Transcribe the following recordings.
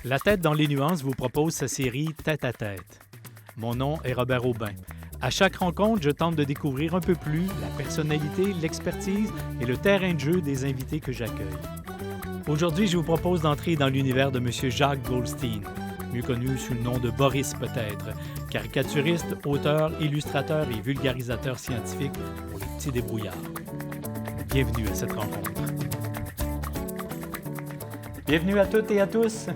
La tête dans les nuances vous propose sa série Tête à tête. Mon nom est Robert Aubin. À chaque rencontre, je tente de découvrir un peu plus la personnalité, l'expertise et le terrain de jeu des invités que j'accueille. Aujourd'hui, je vous propose d'entrer dans l'univers de M. Jacques Goldstein, mieux connu sous le nom de Boris peut-être, caricaturiste, auteur, illustrateur et vulgarisateur scientifique pour les petits débrouillards. Bienvenue à cette rencontre. Bienvenue à toutes et à tous.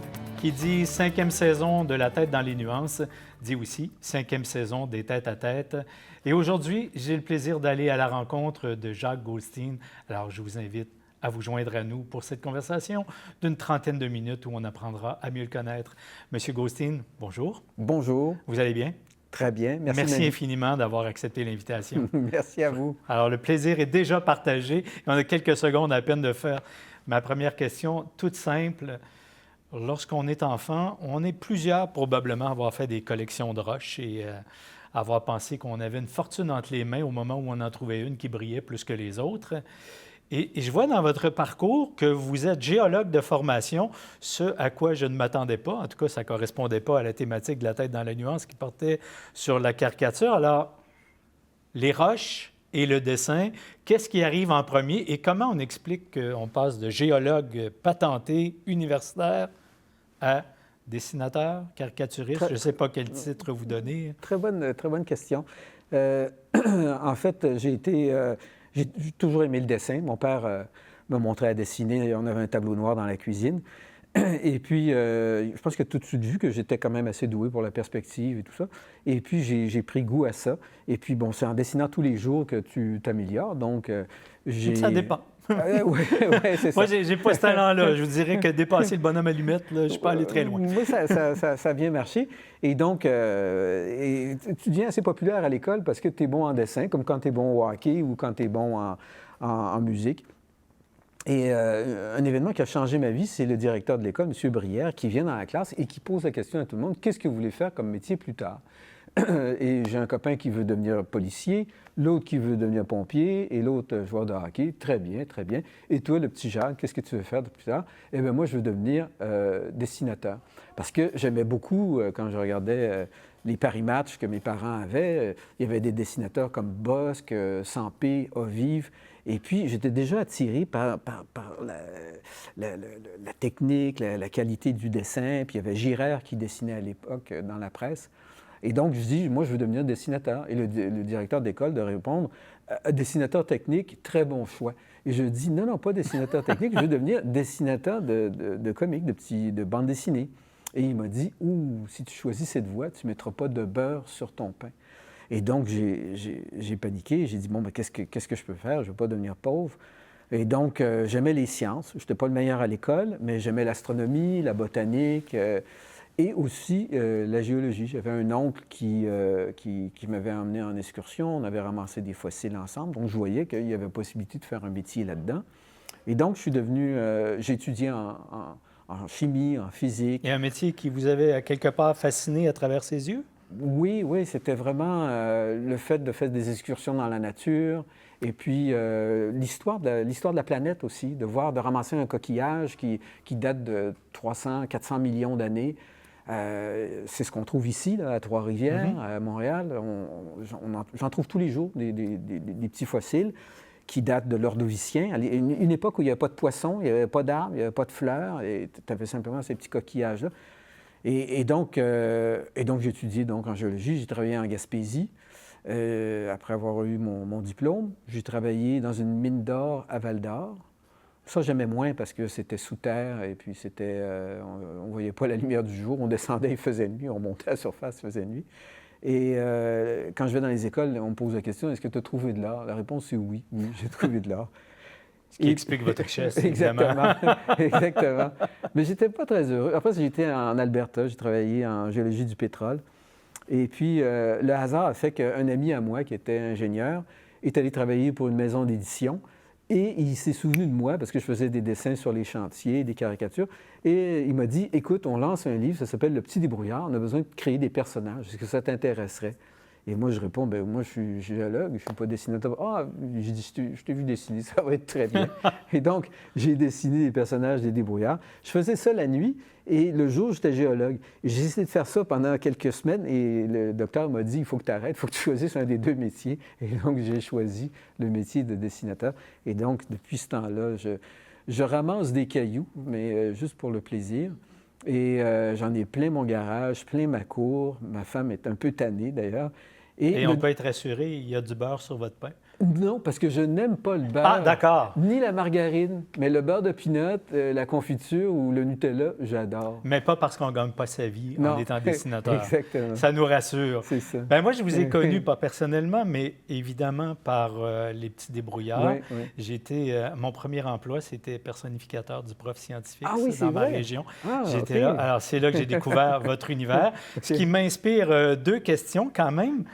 Qui dit 5e saison de La tête dans les nuances, dit aussi 5e saison des têtes à tête. Et aujourd'hui, j'ai le plaisir d'aller à la rencontre de Jacques Goldstein. Alors, je vous invite à vous joindre à nous pour cette conversation d'une trentaine de minutes où on apprendra à mieux le connaître. Monsieur Goldstein, bonjour. Bonjour. Vous allez bien? Très bien. Merci infiniment d'avoir accepté l'invitation. Merci à vous. Alors, le plaisir est déjà partagé. On a quelques secondes à peine de faire ma première question, toute simple. Lorsqu'on est enfant, on est plusieurs probablement à avoir fait des collections de roches et avoir pensé qu'on avait une fortune entre les mains au moment où on en trouvait une qui brillait plus que les autres. Et je vois dans votre parcours que vous êtes géologue de formation, ce à quoi je ne m'attendais pas. En tout cas, ça ne correspondait pas à la thématique de La tête dans la nuance qui portait sur la caricature. Alors, les roches et le dessin, qu'est-ce qui arrive en premier et comment on explique qu'on passe de géologue patenté, universitaire, à dessinateur, caricaturiste? Je ne sais pas quel titre vous donner. Très bonne question. En fait, j'ai toujours aimé le dessin. Mon père me montrait à dessiner. On avait un tableau noir dans la cuisine. Et puis, je pense qu'il a tout de suite vu que j'étais quand même assez doué pour la perspective et tout ça. Et puis, j'ai pris goût à ça. Et puis, bon, c'est en dessinant tous les jours que tu t'améliores. Donc, Ça dépend. Oui, c'est ça. Moi, j'ai pas ce talent-là. Je vous dirais que dépasser le bonhomme allumette, là, je peux aller très loin. Moi, ça a bien marché. Et donc, tu deviens assez populaire à l'école parce que tu es bon en dessin, comme quand tu es bon au hockey ou quand tu es bon en musique. Et un événement qui a changé ma vie, c'est le directeur de l'école, M. Brière, qui vient dans la classe et qui pose la question à tout le monde, qu'est-ce que vous voulez faire comme métier plus tard? Et j'ai un copain qui veut devenir policier, l'autre qui veut devenir pompier et l'autre joueur de hockey. Très bien, très bien. Et toi, le petit Jacques, qu'est-ce que tu veux faire plus tard? Eh bien, moi, je veux devenir dessinateur. Parce que j'aimais beaucoup, quand je regardais les paris-matchs que mes parents avaient, il y avait des dessinateurs comme Bosc, Sampé, Ovive. Et puis, j'étais déjà attiré par la technique, la qualité du dessin. Puis, il y avait Girard qui dessinait à l'époque dans la presse. Et donc, je dis, moi, je veux devenir dessinateur. Et le directeur d'école de répondre, dessinateur technique, très bon choix. Et je dis, non, pas dessinateur technique, je veux devenir dessinateur de comics, de bande dessinée. Et il m'a dit, si tu choisis cette voie, tu ne mettras pas de beurre sur ton pain. Et donc, j'ai paniqué. J'ai dit, bon, mais qu'est-ce que je peux faire? Je ne veux pas devenir pauvre. Et donc, j'aimais les sciences. Je n'étais pas le meilleur à l'école, mais j'aimais l'astronomie, la botanique et aussi la géologie. J'avais un oncle qui m'avait emmené en excursion. On avait ramassé des fossiles ensemble. Donc, je voyais qu'il y avait possibilité de faire un métier là-dedans. Et donc, je suis devenu... j'ai étudié en chimie, en physique. Il y a un métier qui vous avait quelque part fasciné à travers ses yeux? Oui, c'était vraiment le fait de faire des excursions dans la nature et puis l'histoire de la planète aussi, de ramasser un coquillage qui date de 300, 400 millions d'années. C'est ce qu'on trouve ici, là, à Trois-Rivières, à Montréal. J'en trouve tous les jours, des petits fossiles qui datent de l'Ordovicien, une époque où il n'y avait pas de poissons, il n'y avait pas d'arbres, il n'y avait pas de fleurs, et tu avais simplement ces petits coquillages-là. Et donc, j'ai étudié en géologie. J'ai travaillé en Gaspésie après avoir eu mon diplôme. J'ai travaillé dans une mine d'or à Val-d'Or. Ça, j'aimais moins parce que c'était sous terre et puis on ne voyait pas la lumière du jour. On descendait, il faisait nuit. On montait à la surface, il faisait nuit. Et quand je vais dans les écoles, on me pose la question, est-ce que tu as trouvé de l'or? La réponse, c'est oui. Oui, j'ai trouvé de l'or. Ce qui explique votre richesse, exactement. Exactement. Mais je n'étais pas très heureux. Après, j'étais en Alberta, j'ai travaillé en géologie du pétrole. Et puis, le hasard a fait qu'un ami à moi, qui était ingénieur, est allé travailler pour une maison d'édition. Et il s'est souvenu de moi parce que je faisais des dessins sur les chantiers, des caricatures. Et il m'a dit, écoute, on lance un livre, ça s'appelle « Le petit débrouillard. On a besoin de créer des personnages. Est-ce que ça t'intéresserait? » Et moi, je réponds, ben moi, je suis géologue, je ne suis pas dessinateur. Ah, j'ai dit, je t'ai vu dessiner, ça va être très bien. Et donc, j'ai dessiné les personnages des débrouillards. Je faisais ça la nuit, et le jour, j'étais géologue. J'ai essayé de faire ça pendant quelques semaines, et le docteur m'a dit, il faut que tu arrêtes, il faut que tu choisisses un des deux métiers. Et donc, j'ai choisi le métier de dessinateur. Et donc, depuis ce temps-là, je ramasse des cailloux, mais juste pour le plaisir. Et j'en ai plein mon garage, plein ma cour. Ma femme est un peu tannée, d'ailleurs. Et on peut être assuré, il y a du beurre sur votre pain? Non, parce que je n'aime pas le beurre. Ah, d'accord. Ni la margarine, mais le beurre de pinot, la confiture ou le Nutella, j'adore. Mais pas parce qu'on ne gagne pas sa vie en étant dessinateur. Exactement. Ça nous rassure. C'est ça. Bien, moi, je vous ai connu, pas personnellement, mais évidemment par les petits débrouillards. Oui, oui. Mon premier emploi, c'était personnificateur du prof scientifique c'est dans ma vrai? région. Ah, J'étais OK. là. Alors, c'est là que j'ai découvert votre univers. Ce qui m'inspire deux questions quand même.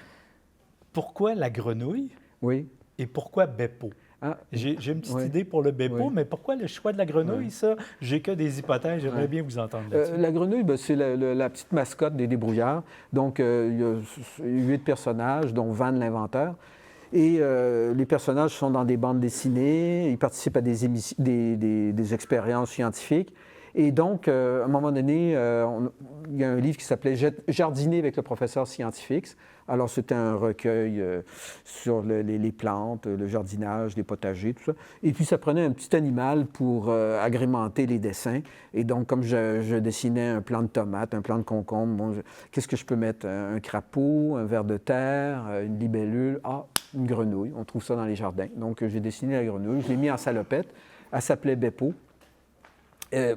Pourquoi la grenouille Oui. et pourquoi Beppo? Ah, J'ai une petite idée pour le Beppo, mais pourquoi le choix de la grenouille, ça? J'ai que des hypothèses, j'aimerais bien vous entendre là-dessus. La grenouille, ben, c'est la petite mascotte des débrouillards. Donc, il y a 8 personnages, dont Van l'inventeur. Et les personnages sont dans des bandes dessinées, ils participent à des expériences scientifiques. Et donc, à un moment donné, il y a un livre qui s'appelait « Jardiner avec le professeur scientifique ». Alors, c'était un recueil sur les plantes, le jardinage, les potagers, tout ça. Et puis, ça prenait un petit animal pour agrémenter les dessins. Et donc, comme je dessinais un plant de tomate, un plant de concombre, bon, qu'est-ce que je peux mettre? Un crapaud, un ver de terre, une libellule, une grenouille. On trouve ça dans les jardins. Donc, j'ai dessiné la grenouille, je l'ai mis en salopette. Elle s'appelait Beppo.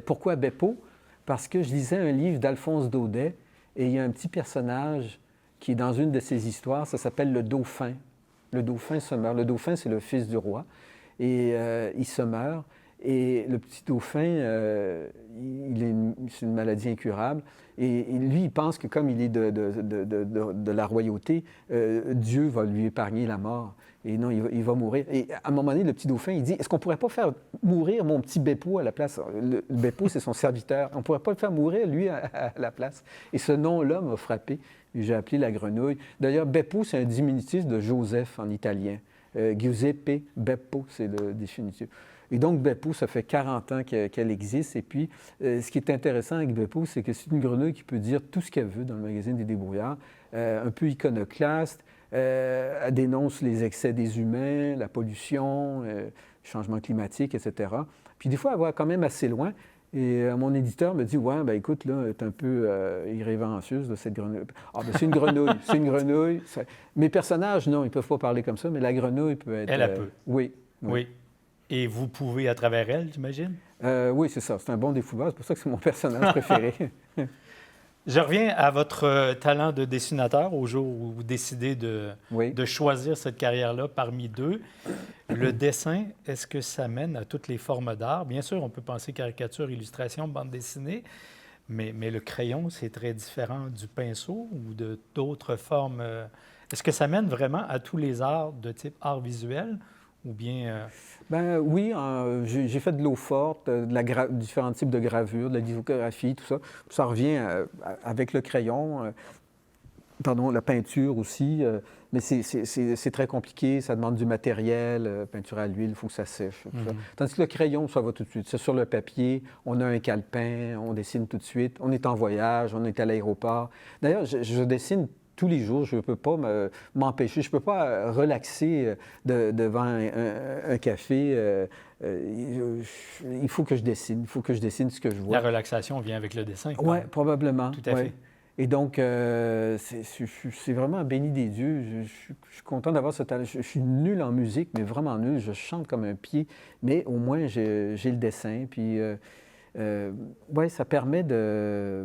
Pourquoi Beppo? Parce que je lisais un livre d'Alphonse Daudet et il y a un petit personnage qui est dans une de ses histoires, ça s'appelle le dauphin. Le dauphin se meurt. Le dauphin, c'est le fils du roi. Et il se meurt. Et le petit dauphin, c'est une maladie incurable. Et lui, il pense que comme il est de la royauté, Dieu va lui épargner la mort. Et non, il va mourir. Et à un moment donné, le petit dauphin, il dit, est-ce qu'on ne pourrait pas faire mourir mon petit Beppo à la place? Le Beppo, c'est son serviteur. On ne pourrait pas le faire mourir, lui, à la place. Et ce nom-là m'a frappé. J'ai appelé la grenouille. D'ailleurs, Beppo, c'est un diminutif de Joseph en italien. Giuseppe Beppo, c'est le définitif. Et donc, Beppo, ça fait 40 ans qu'elle existe. Et puis, ce qui est intéressant avec Beppo, c'est que c'est une grenouille qui peut dire tout ce qu'elle veut dans le magazine des débrouillards, un peu iconoclaste. Elle dénonce les excès des humains, la pollution, le changement climatique, etc. Puis des fois, elle va quand même assez loin. Et mon éditeur me dit, ouais, ben écoute, là, elle est un peu irrévérencieuse de cette grenouille. Ah, ben c'est une grenouille, c'est une grenouille. Mes personnages, non, ils ne peuvent pas parler comme ça, mais la grenouille peut être... Elle peut. Oui. Et vous pouvez à travers elle, j'imagine? Oui, c'est ça. C'est un bon défouloir. C'est pour ça que c'est mon personnage préféré. Je reviens à votre talent de dessinateur au jour où vous décidez de choisir cette carrière-là parmi deux. Le dessin, est-ce que ça mène à toutes les formes d'art? Bien sûr, on peut penser caricature, illustration, bande dessinée, mais le crayon, c'est très différent du pinceau ou d'autres formes. Est-ce que ça mène vraiment à tous les arts de type art visuel ou bien... Ben oui, j'ai fait de l'eau forte, différents types de gravures, de la lithographie, tout ça. Ça revient avec le crayon, la peinture aussi, mais c'est très compliqué, ça demande du matériel, peinture à l'huile, il faut que ça sèche. Tout ça. Tandis que le crayon, ça va tout de suite. C'est sur le papier, on a un calepin, on dessine tout de suite, on est en voyage, on est à l'aéroport. D'ailleurs, je dessine tous les jours, je ne peux pas m'empêcher, je ne peux pas relaxer devant un café. Il faut que je dessine, ce que je vois. La relaxation vient avec le dessin. Oui, probablement. Tout à fait. Et donc, c'est vraiment béni des dieux. Je suis content d'avoir ce talent. Je suis nul en musique, mais vraiment nul. Je chante comme un pied, mais au moins, j'ai le dessin. Puis, ça permet de...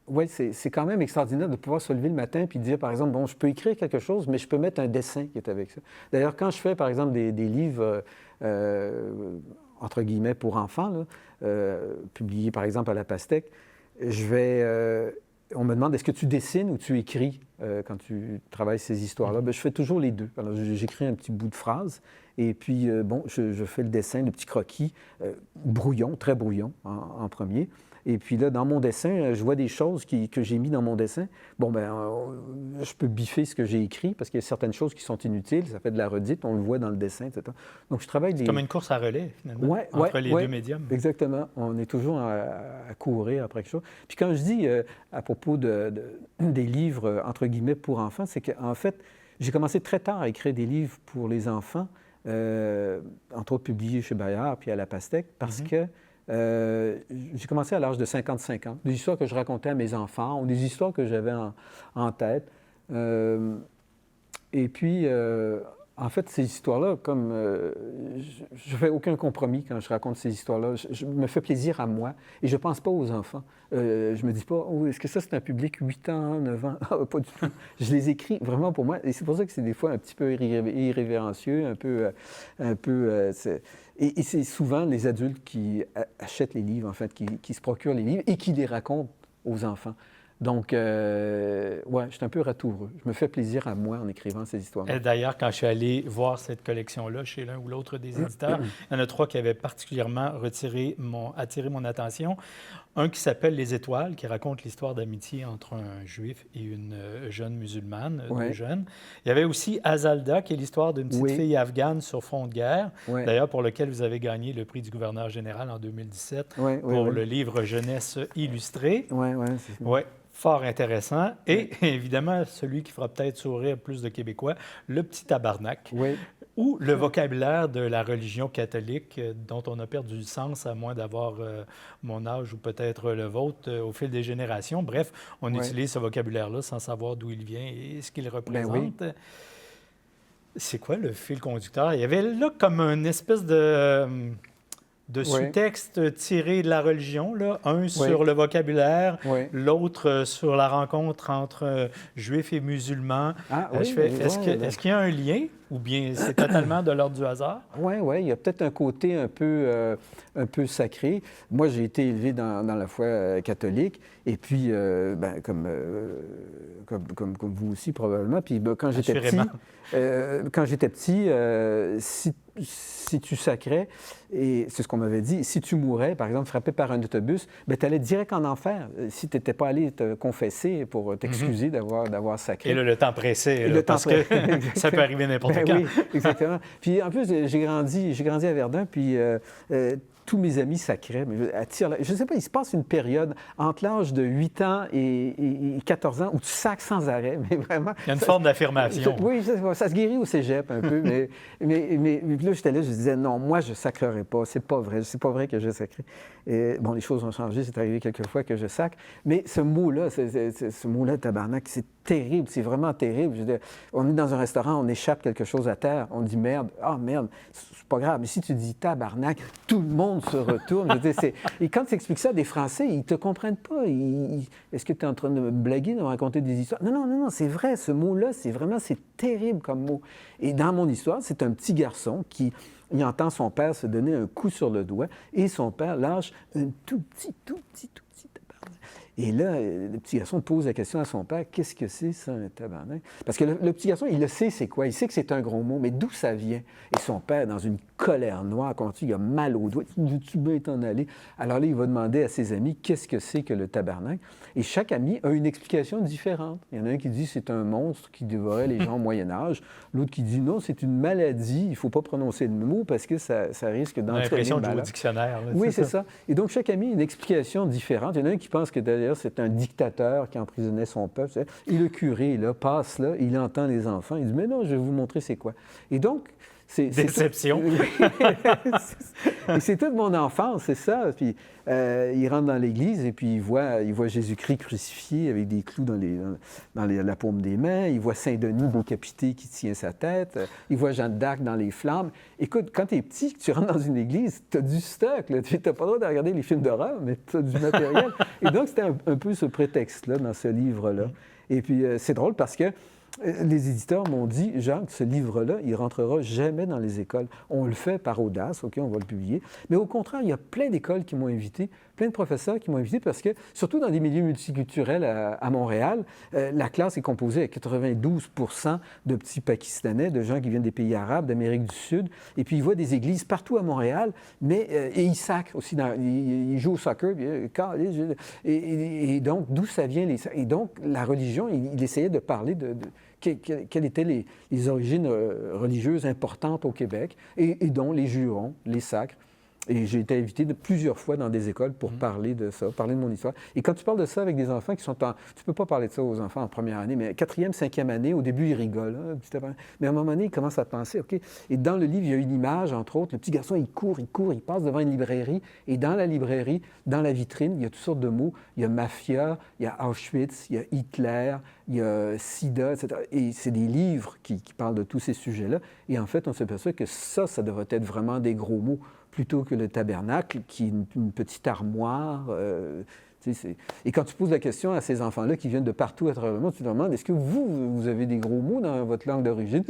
Oui, c'est quand même extraordinaire de pouvoir se lever le matin et dire, par exemple, bon, je peux écrire quelque chose, mais je peux mettre un dessin qui est avec ça. D'ailleurs, quand je fais, par exemple, des livres, entre guillemets, pour enfants, là, publiés, par exemple, à la Pastèque, on me demande, est-ce que tu dessines ou tu écris quand tu travailles ces histoires-là? Bien, je fais toujours les deux. Alors, j'écris un petit bout de phrase et puis, je fais le dessin, le petit croquis, brouillon, très brouillon en premier. Et puis là, dans mon dessin, je vois des choses que j'ai mis dans mon dessin. Bon, ben, je peux biffer ce que j'ai écrit parce qu'il y a certaines choses qui sont inutiles. Ça fait de la redite, on le voit dans le dessin, etc. Donc, je travaille... C'est comme une course à relais, finalement, entre les deux médiums. Exactement. On est toujours à courir après quelque chose. Puis quand je dis, à propos des livres, entre guillemets, pour enfants, c'est qu'en fait, j'ai commencé très tard à écrire des livres pour les enfants, entre autres publiés chez Bayard puis à La Pastèque, parce que j'ai commencé à l'âge de 55 ans. Des histoires que je racontais à mes enfants ou des histoires que j'avais en tête. Et puis, en fait, ces histoires-là, comme je ne fais aucun compromis quand je raconte ces histoires-là, je me fais plaisir à moi et je ne pense pas aux enfants. Je ne me dis pas, oh, est-ce que ça, c'est un public 8 ans, 9 ans? Ah, pas du tout. Je les écris vraiment pour moi et c'est pour ça que c'est des fois un petit peu irrévérencieux, et c'est souvent les adultes qui achètent les livres, en fait, qui se procurent les livres et qui les racontent aux enfants. Donc, ouais, je suis un peu ratoureux. Je me fais plaisir à moi en écrivant ces histoires-là. D'ailleurs, quand je suis allé voir cette collection-là chez l'un ou l'autre des éditeurs, il y en a 3 qui avaient particulièrement attiré mon attention. Un qui s'appelle Les Étoiles, qui raconte l'histoire d'amitié entre un juif et une jeune musulmane, deux jeunes. Il y avait aussi Azalda, qui est l'histoire d'une petite fille afghane sur front de guerre, d'ailleurs pour lequel vous avez gagné le prix du gouverneur général en 2017 pour le livre Jeunesse illustrée. Oui. Fort intéressant. Et évidemment, celui qui fera peut-être sourire plus de Québécois, Le Petit Tabarnak, ou le vocabulaire de la religion catholique dont on a perdu le sens, à moins d'avoir mon âge ou peut-être le vôtre au fil des générations. Bref, on utilise ce vocabulaire-là sans savoir d'où il vient et ce qu'il représente. C'est quoi le fil conducteur? Il y avait là comme une espèce de sous-textes tirés de la religion, là. Un sur le vocabulaire, l'autre sur la rencontre entre juifs et musulmans. Est-ce qu'il y a un lien ou bien c'est totalement de l'ordre du hasard? Oui, il y a peut-être un côté un peu sacré. Moi, j'ai été élevé dans la foi catholique et puis, comme vous aussi probablement, puis quand j'étais petit, si tu sacrais, et c'est ce qu'on m'avait dit, si tu mourais, par exemple, frappé par un autobus, tu allais direct en enfer si tu n'étais pas allé te confesser pour t'excuser d'avoir sacré. Et là, le temps pressé, parce que ça peut arriver n'importe quand. Oui, exactement. Puis en plus, j'ai grandi à Verdun, puis tous mes amis sacraient. Je ne sais pas, il se passe une période entre l'âge de 8 ans et 14 ans où tu sacres sans arrêt, mais vraiment... Il y a une forme d'affirmation. Oui, ça se guérit au cégep un peu, mais là, j'étais là, je disais, non, moi, je ne sacrerai pas, c'est pas vrai que je sacrerai. Et, bon, les choses ont changé, c'est arrivé quelques fois que je sacre, mais ce mot-là, ce mot-là, tabarnak, c'est terrible, c'est vraiment terrible. Je veux dire, on est dans un restaurant, on échappe quelque chose à terre, on dit merde, merde, c'est pas grave, mais si tu dis tabarnak, tout le monde se retourne. Je veux dire, et quand tu expliques ça à des Français, ils te comprennent pas. Est-ce que tu es en train de me blaguer, de me raconter des histoires? Non, c'est vrai, ce mot-là, c'est terrible comme mot. Et dans mon histoire, c'est un petit garçon qui... Il entend son père se donner un coup sur le doigt et son père lâche un tout petit tabarnak. Et là, le petit garçon pose la question à son père, qu'est-ce que c'est ça, un tabarnak? Parce que le petit garçon, il le sait c'est quoi, il sait que c'est un gros mot, mais d'où ça vient? Et son père, dans une colère noire, il a mal au doigt, tu peux t'en aller. Alors là, il va demander à ses amis, qu'est-ce que c'est que le tabarnak? Et chaque ami a une explication différente. Il y en a un qui dit, c'est un monstre qui dévorait les gens au Moyen-Âge. L'autre qui dit, non, c'est une maladie, il ne faut pas prononcer le mot parce que ça risque d'entraîner l'impression de jouer au dictionnaire. Là, oui, c'est ça. Et donc, chaque ami a une explication différente. Il y en a un qui pense que d'ailleurs, c'est un dictateur qui emprisonnait son peuple. Et le curé, là, passe là, il entend les enfants, il dit, mais non, je vais vous montrer c'est quoi. Et donc, déception. Et c'est toute mon enfance, c'est ça. Puis il rentre dans l'église et puis il voit Jésus-Christ crucifié avec des clous dans la paume des mains. Il voit Saint-Denis décapité qui tient sa tête. Il voit Jeanne d'Arc dans les flammes. Écoute, quand tu es petit, tu rentres dans une église, tu as du stock. Tu n'as pas le droit de regarder les films d'horreur, mais tu as du matériel. Et donc, c'était un peu ce prétexte-là dans ce livre-là. Et puis, c'est drôle parce que Les éditeurs m'ont dit, Jacques, ce livre-là, il ne rentrera jamais dans les écoles. On le fait par audace, OK, on va le publier. Mais au contraire, il y a plein d'écoles qui m'ont invité, plein de professeurs qui m'ont invité parce que, surtout dans des milieux multiculturels à Montréal, la classe est composée à 92 de petits Pakistanais, de gens qui viennent des pays arabes, d'Amérique du Sud. Et puis, ils voient des églises partout à Montréal, et ils sacrent aussi. Ils jouent au soccer. Et donc, d'où ça vient? Et donc, la religion, il essayait de parler quelles étaient les origines religieuses importantes au Québec, et dont les jurons, les sacres. Et j'ai été invité plusieurs fois dans des écoles pour parler de ça, parler de mon histoire. Et quand tu parles de ça avec des enfants qui sont en... Tu ne peux pas parler de ça aux enfants en première année, mais quatrième, cinquième année, au début, ils rigolent. Hein, mais à un moment donné, ils commencent à penser, OK. Et dans le livre, il y a une image, entre autres. Le petit garçon, il court, il passe devant une librairie. Et dans la librairie, dans la vitrine, il y a toutes sortes de mots. Il y a mafia, il y a Auschwitz, il y a Hitler, il y a Sida, etc. Et c'est des livres qui parlent de tous ces sujets-là. Et en fait, on s'aperçoit que ça devrait être vraiment des gros mots, plutôt que le tabernacle, qui est une petite armoire. Et quand tu poses la question à ces enfants-là qui viennent de partout à travers le monde, tu te demandes, est-ce que vous avez des gros mots dans votre langue d'origine?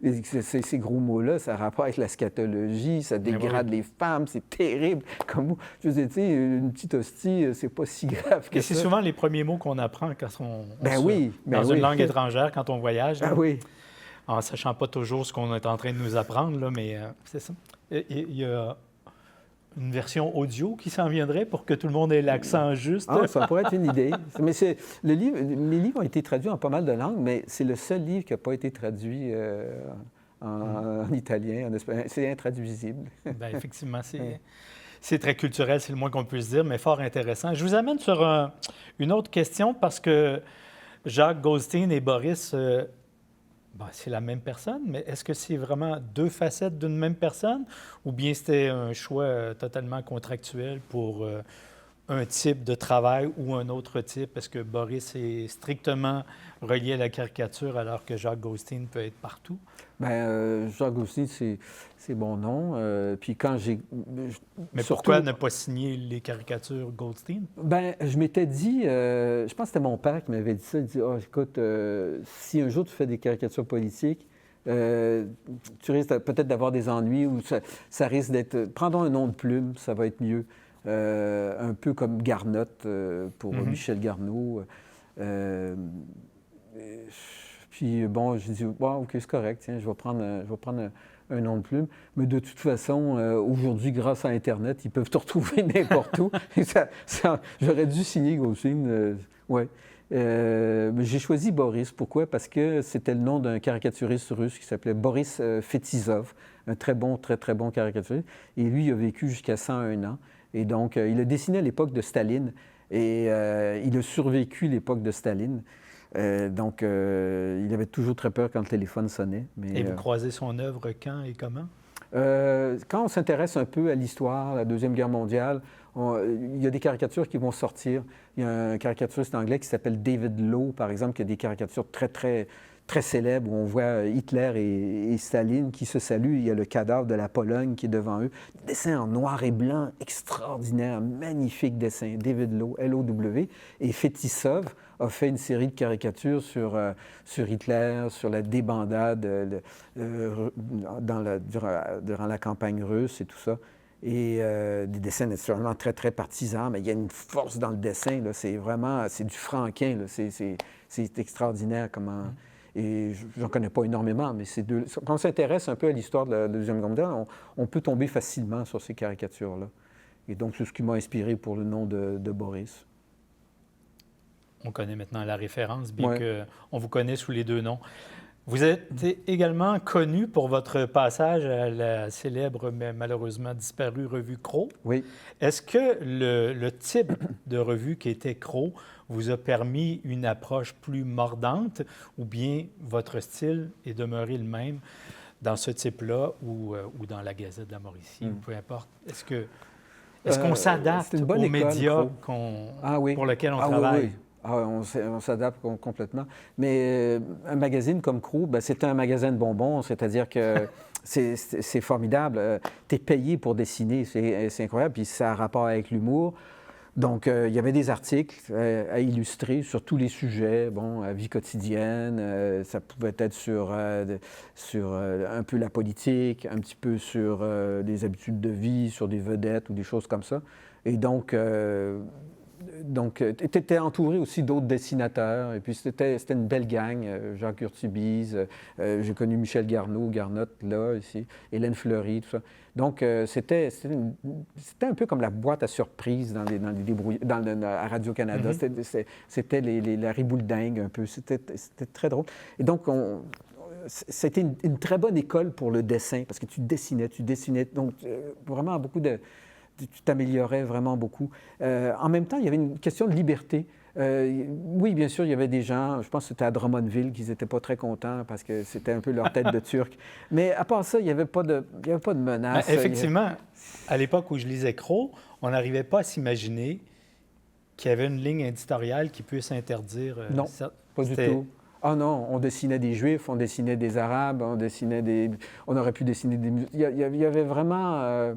Et ces gros mots-là, ça a rapport avec la scatologie, ça dégrade les femmes, c'est terrible. Comme je vous ai dit, une petite hostie, c'est pas si grave que Et ça. c'est souvent les premiers mots qu'on apprend quand on dans une langue étrangère, quand on voyage. Ah oui. En ne sachant pas toujours ce qu'on est en train de nous apprendre, là, mais c'est ça. Il y a une version audio qui s'en viendrait pour que tout le monde ait l'accent juste. Ah, ça pourrait être une idée. Mais mes livres ont été traduits en pas mal de langues, mais c'est le seul livre qui n'a pas été traduit en italien, en espagnol. C'est intraduisible. Bien, effectivement, c'est très culturel, c'est le moins qu'on puisse dire, mais fort intéressant. Je vous amène sur une autre question parce que Jacques Goldstein et Boris... c'est la même personne, mais est-ce que c'est vraiment deux facettes d'une même personne ou bien c'était un choix totalement contractuel pour un type de travail ou un autre type? Est-ce que Boris est strictement relié à la caricature alors que Jacques Goldstein peut être partout? Bien, Jacques Goldstein, c'est mon nom. Puis quand j'ai... Mais surtout, pourquoi ne pas signer les caricatures Goldstein? Bien, je m'étais dit... je pense que c'était mon père qui m'avait dit ça. Il dit, écoute, si un jour tu fais des caricatures politiques, tu risques peut-être d'avoir des ennuis ou ça risque d'être... Prendons un nom de plume, ça va être mieux. Un peu comme Garnotte pour Michel Garneau. Puis bon, j'ai dit, OK, c'est correct, tiens, je vais prendre un nom de plume. Mais de toute façon, aujourd'hui, grâce à Internet, ils peuvent te retrouver n'importe où. J'aurais dû signer Goldstein, oui. Mais j'ai choisi Boris. Pourquoi? Parce que c'était le nom d'un caricaturiste russe qui s'appelait Boris Fetisov, un très bon caricaturiste. Et lui, il a vécu jusqu'à 101 ans. Et donc, il a dessiné à l'époque de Staline. Et il a survécu l'époque de Staline. Donc, il avait toujours très peur quand le téléphone sonnait. Et vous croisez son œuvre quand et comment? Quand on s'intéresse un peu à l'histoire, la Deuxième Guerre mondiale, il y a des caricatures qui vont sortir. Il y a un caricaturiste anglais qui s'appelle David Lowe, par exemple, qui a des caricatures très célèbres où on voit Hitler et Staline qui se saluent. Il y a le cadavre de la Pologne qui est devant eux. Des dessins en noir et blanc, extraordinaire, magnifique dessin. David Lowe, L-O-W. Et Fetisov a fait une série de caricatures sur Hitler, sur la débandade durant la campagne russe et tout ça. Et des dessins naturellement très partisans, mais il y a une force dans le dessin. C'est du Franquin. Là. C'est extraordinaire comment... Et je n'en connais pas énormément, mais quand on s'intéresse un peu à l'histoire de la Deuxième Guerre mondiale, on peut tomber facilement sur ces caricatures-là. Et donc, c'est ce qui m'a inspiré pour le nom de Boris. On connaît maintenant la référence, bien qu'on vous connaisse sous les deux noms. Vous êtes également connu pour votre passage à la célèbre, mais malheureusement disparue revue Crow. Oui. Est-ce que le type de revue qui était Crow vous a permis une approche plus mordante ou bien votre style est demeuré le même dans ce type-là ou dans la Gazette de la Mauricie, ou peu importe? Est-ce qu'on s'adapte aux médias pour lesquels on travaille? Oui. On s'adapte complètement. Mais un magazine comme Crow, c'est un magasin de bonbons, c'est-à-dire que c'est formidable. Tu es payé pour dessiner, c'est incroyable, puis ça a rapport avec l'humour. Donc, il y avait des articles à illustrer sur tous les sujets, bon, la vie quotidienne, ça pouvait être sur un peu la politique, un petit peu sur les habitudes de vie, sur des vedettes ou des choses comme ça. Et donc, tu étais entouré aussi d'autres dessinateurs, et puis c'était une belle gang, Jacques Urtubise, j'ai connu Michel Garnotte, là, ici, Hélène Fleury, tout ça. Donc, c'était un peu comme la boîte à surprises à Radio-Canada. C'était la ribouledingue un peu, c'était très drôle. Et donc, c'était une très bonne école pour le dessin, parce que tu dessinais, donc vraiment beaucoup de... Tu t'améliorais vraiment beaucoup. En même temps, il y avait une question de liberté. Oui, bien sûr, il y avait des gens, je pense que c'était à Drummondville, qu'ils n'étaient pas très contents parce que c'était un peu leur tête de Turc. Mais à part ça, il n'y avait pas de menace. Ben, effectivement, à l'époque où je lisais Crow, on n'arrivait pas à s'imaginer qu'il y avait une ligne éditoriale qui puisse interdire... non, pas du tout. Ah non, on dessinait des Juifs, on dessinait des Arabes, on aurait pu dessiner des... Il y avait vraiment...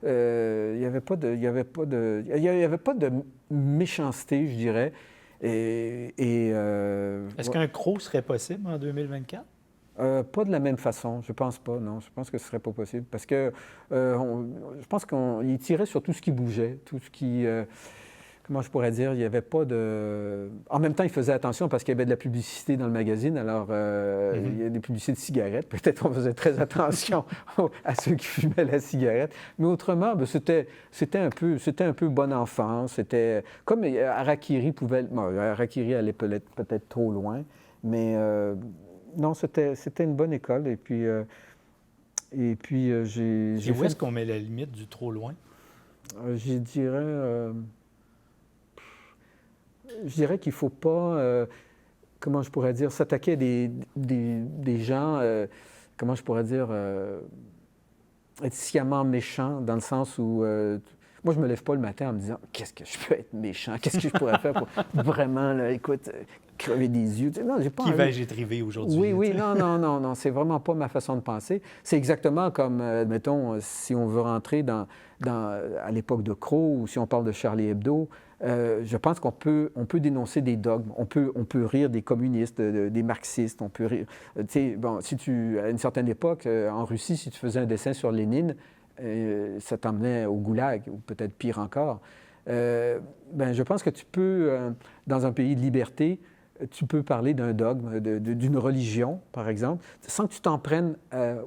il n'y avait pas de méchanceté, je dirais. Est-ce qu'un Crow serait possible en 2024? Pas de la même façon, je pense pas, non. Je pense que ce serait pas possible parce que je pense qu'il tirait sur tout ce qui bougeait, tout ce qui... comment je pourrais dire, il n'y avait pas de... En même temps, il faisait attention parce qu'il y avait de la publicité dans le magazine. Alors, il y a des publicités de cigarettes. Peut-être qu'on faisait très attention à ceux qui fumaient la cigarette. Mais autrement, bien, c'était un peu bon enfant. C'était comme Harakiri pouvait... Bon, Harakiri allait peut-être trop loin. Mais non, c'était une bonne école. Et puis j'ai Et où est-ce qu'on met la limite du trop loin? Je dirais qu'il ne faut pas, comment je pourrais dire, s'attaquer à des gens, comment je pourrais dire, être sciemment méchant, dans le sens où... moi, je ne me lève pas le matin en me disant « Qu'est-ce que je peux être méchant? Qu'est-ce que je pourrais faire pour vraiment, là, écoute, crever des yeux? » Non, j'ai pas Qui envie. vais-je étriver aujourd'hui? Oui, non, c'est vraiment pas ma façon de penser. C'est exactement comme, mettons, si on veut rentrer à l'époque de Crow ou si on parle de Charlie Hebdo, je pense qu'on peut dénoncer des dogmes, on peut rire des communistes, des marxistes, on peut rire... tu sais, bon, à une certaine époque, en Russie, si tu faisais un dessin sur Lénine, ça t'emmenait au goulag, ou peut-être pire encore. Je pense que tu peux, dans un pays de liberté, tu peux parler d'un dogme, d'une religion, par exemple, sans que tu t'en prennes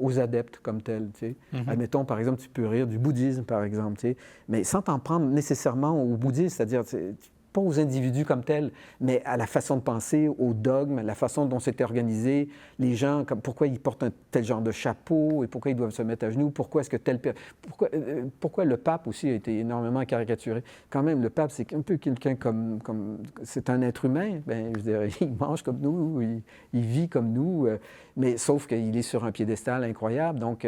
aux adeptes comme tels. Tu sais. Admettons, par exemple, tu peux rire du bouddhisme, par exemple, tu sais, mais sans t'en prendre nécessairement aux bouddhistes, c'est-à-dire pas aux individus comme tels, mais à la façon de penser, au dogme, la façon dont c'était organisé, les gens, pourquoi ils portent un tel genre de chapeau et pourquoi ils doivent se mettre à genoux, pourquoi est-ce que pourquoi le pape aussi a été énormément caricaturé. Quand même, le pape, c'est un peu quelqu'un comme c'est un être humain, bien, je dirais, il mange comme nous, il vit comme nous, mais sauf qu'il est sur un piédestal incroyable, donc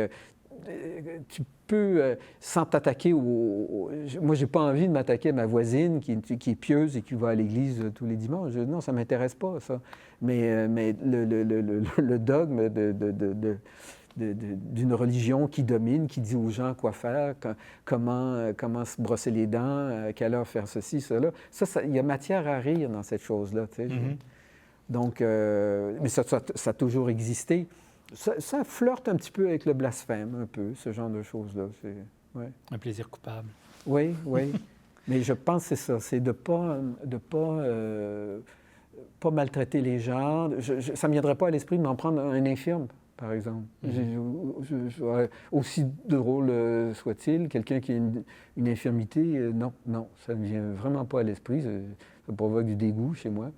tu peux, sans t'attaquer moi, j'ai pas envie de m'attaquer à ma voisine qui est pieuse et qui va à l'église tous les dimanches. Non, ça m'intéresse pas, ça. Mais le dogme d'une religion qui domine, qui dit aux gens quoi faire, comment se brosser les dents, à quelle heure faire ceci, cela, il y a matière à rire dans cette chose-là, tu sais. Donc, mais ça a toujours existé. Ça flirte un petit peu avec le blasphème, un peu, ce genre de choses-là. Ouais. Un plaisir coupable. Oui. Mais je pense que c'est ça, c'est de pas maltraiter les gens. Ça ne me viendrait pas à l'esprit de m'en prendre un infirme, par exemple. Aussi drôle soit-il, quelqu'un qui a une infirmité, non, ça ne me vient vraiment pas à l'esprit. Ça provoque du dégoût chez moi.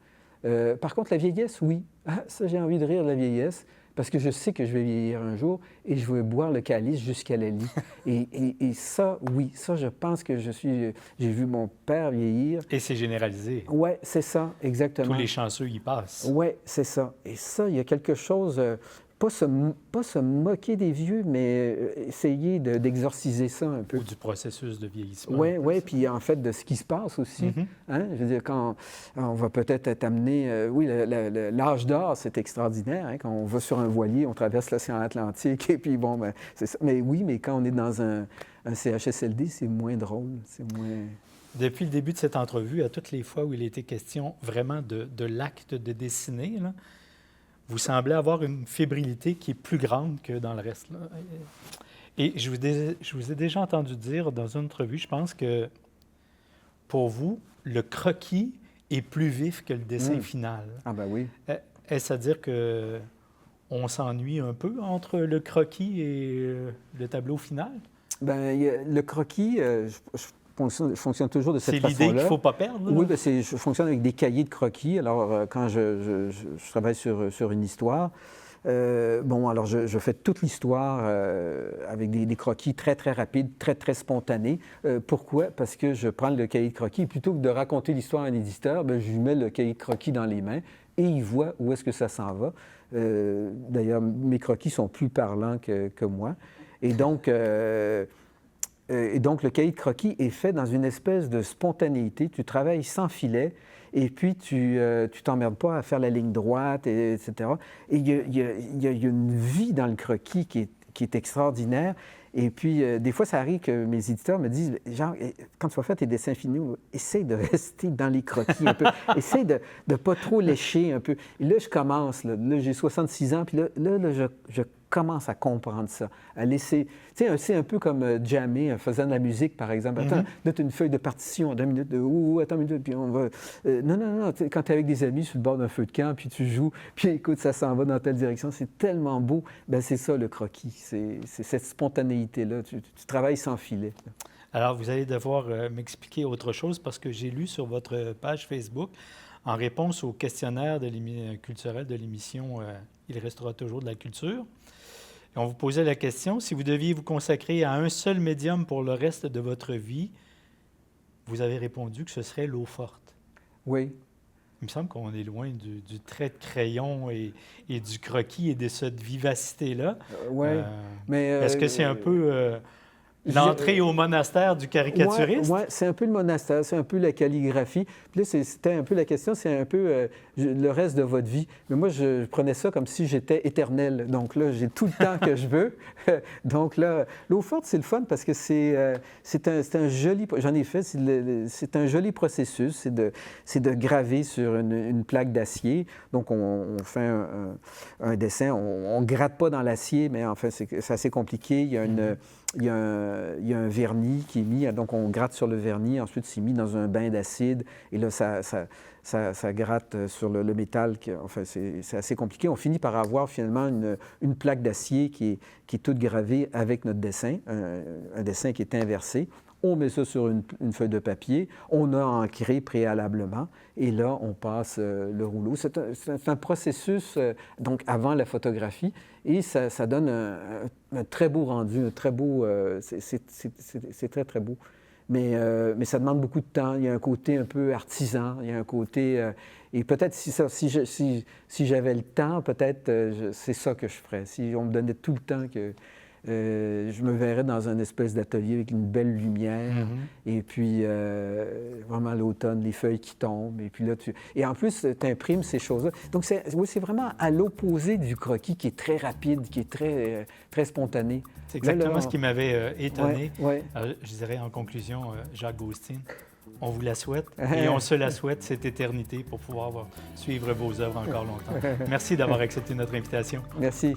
Par contre, la vieillesse, oui. Ça, j'ai envie de rire de la vieillesse. Parce que je sais que je vais vieillir un jour et je vais boire le calice jusqu'à la lie. Et ça, oui, ça, je pense que j'ai vu mon père vieillir. Et c'est généralisé. Oui, c'est ça, exactement. Tous les chanceux y passent. Oui, c'est ça. Et ça, il y a quelque chose, pas se moquer des vieux, mais essayer d'exorciser ça un peu. Ou du processus de vieillissement. Oui, puis en fait, de ce qui se passe aussi. Hein? Je veux dire, quand on va peut-être être amené... oui, l'âge d'or, c'est extraordinaire. Hein? Quand on va sur un voilier, on traverse l'océan Atlantique, et puis bon, c'est ça. Mais oui, mais quand on est dans un CHSLD, c'est moins drôle, c'est moins... Depuis le début de cette entrevue, à toutes les fois où il était question vraiment de l'acte de dessiner, là, vous semblez avoir une fébrilité qui est plus grande que dans le reste, là. Et je vous ai déjà entendu dire dans une entrevue, je pense que pour vous, le croquis est plus vif que le dessin final. Ah ben oui. Est-ce à dire qu'on s'ennuie un peu entre le croquis et le tableau final? Bien, le croquis, je fonctionne toujours de cette façon-là. C'est l'idée qu'il ne faut pas perdre? Là? Oui, bien, je fonctionne avec des cahiers de croquis. Alors, quand je travaille sur une histoire, alors je fais toute l'histoire avec des croquis très, très rapides, très, très spontanés. Pourquoi? Parce que je prends le cahier de croquis et plutôt que de raconter l'histoire à un éditeur, bien, je lui mets le cahier de croquis dans les mains et il voit où est-ce que ça s'en va. D'ailleurs, mes croquis sont plus parlants que moi. Et donc, le cahier de croquis est fait dans une espèce de spontanéité. Tu travailles sans filet et puis tu t'emmerdes pas à faire la ligne droite, etc. Et il y a une vie dans le croquis qui est extraordinaire. Et puis, des fois, ça arrive que mes éditeurs me disent, genre, quand tu vas faire tes dessins finaux, essaye de rester dans les croquis un peu. Essaye de ne pas trop lécher un peu. Et là, je commence. Là j'ai 66 ans, puis là je commence à comprendre ça, à laisser... Tu sais, c'est un peu comme jammer en faisant de la musique, par exemple. Attends, là, tu as une feuille de partition, 2 minutes, attends une minute, puis on va... non, quand tu es avec des amis sur le bord d'un feu de camp, puis tu joues, puis écoute, ça s'en va dans telle direction, c'est tellement beau. Bien, c'est ça, le croquis. C'est cette spontanéité-là. Tu travailles sans filet. Alors, vous allez devoir m'expliquer autre chose, parce que j'ai lu sur votre page Facebook, en réponse au questionnaire culturel de l'émission Il restera toujours de la culture, et on vous posait la question, si vous deviez vous consacrer à un seul médium pour le reste de votre vie, vous avez répondu que ce serait l'eau forte. Oui. Il me semble qu'on est loin du trait de crayon et du croquis et de cette vivacité-là. Oui, mais... est-ce que c'est un peu l'entrée au monastère du caricaturiste? Oui, c'est un peu le monastère, c'est un peu la calligraphie. Puis là, c'était un peu la question, c'est un peu le reste de votre vie. Mais moi, je prenais ça comme si j'étais éternel. Donc là, j'ai tout le temps que je veux. Donc là, l'eau forte, c'est le fun parce que c'est un joli... J'en ai fait, c'est un joli processus. C'est de graver sur une plaque d'acier. Donc, on fait un dessin. On ne gratte pas dans l'acier, mais en fait, c'est assez compliqué. Il y a un vernis qui est mis, donc on gratte sur le vernis, ensuite c'est mis dans un bain d'acide, et là, ça gratte sur le métal. Enfin, c'est assez compliqué. On finit par avoir finalement une plaque d'acier qui est toute gravée avec notre dessin, un dessin qui est inversé. On met ça sur une feuille de papier, on a ancré préalablement, et là, on passe le rouleau. C'est un processus, donc, avant la photographie, et ça donne un très beau rendu, un très beau... c'est très, très beau. Mais ça demande beaucoup de temps. Il y a un côté un peu artisan, il y a un côté... et peut-être si j'avais le temps, peut-être c'est ça que je ferais. Si on me donnait tout le temps que... je me verrais dans une espèce d'atelier avec une belle lumière, et puis vraiment l'automne, les feuilles qui tombent, et puis là, et en plus, tu imprimes ces choses-là. Donc, c'est vraiment à l'opposé du croquis qui est très rapide, qui est très, très spontané. C'est exactement ce qui m'avait étonné. Ouais. Alors, je dirais en conclusion, Jacques Gaustin, on vous la souhaite et on se la souhaite, cette éternité, pour pouvoir suivre vos œuvres encore longtemps. Merci d'avoir accepté notre invitation. Merci.